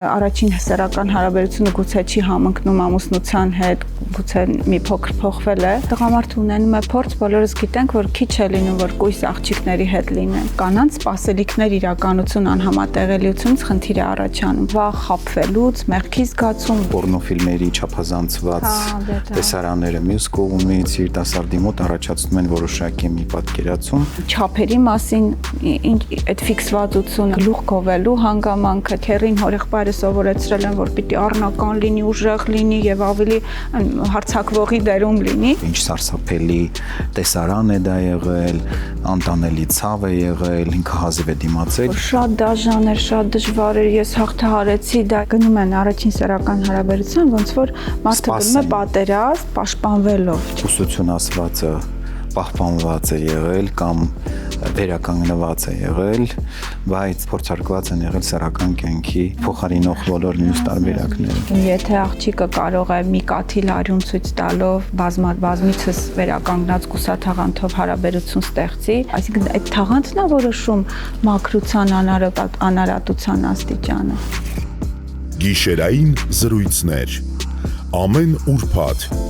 Առաջին սեռական հարաբերությունը գուցե չի համընկնում ամուսնության հետ, գուցե մի փոքր փոխվել է։ Տղամարդը ունենում է փորձ, բոլորս գիտենք, որ քիչ է լինում, որ կույս աղջիկների հետ լինեն։ Կանանց սպասելիքներ իրականություն անհամատեղելիությունից խնդիր է առաջանում։ Վաղ խաբվելուց, մեղքի զգացում, պոռնոֆիլմերի չափազանցված տեսարանները մյուս կողմից երիտասարդի մոտ առաջացնում են որոշակի մի պատկերացում։ Չափերի մասին այդ ֆիքսվածությունը, գլուխ գովելու հանգամանքը, քեռին հորեղբայրը սովորեցրել են, որ պիտի առնական լինի, ուժեղ լինի եւ ավելի հարցակվողի դերում լինի։ Ինչ սարսափելի տեսարան է դա եղել, անտանելի ցավ է եղել, ինքը հազիվ է դիմացել։ Շատ դաժան էր, շատ դժվար էր, ես հաղթահարեցի, դա գնում են առաջին սեռական հարաբերության, ոնց որ մարդը գնում է պատերազմ, պաշտպանվելով։ Ուսուցություն ասվածը պահպանված է եղել կամ վերականգնված է եղել, բայց փորձարկված են եղել սեռական կյանքի փոխարինող բոլոր մյուս տարբերակները։ Եթե աղջիկը կարող է մի կաթիլ արյուն ցույց տալով բազմիցս վերականգնած կուսաթաղանթով հարաբերություն ստեղծի, այսինքն այդ թաղանթն է որոշում մաքրության անարատության աստիճանը։ Գիշերային զրույցներ ամեն ուրբաթ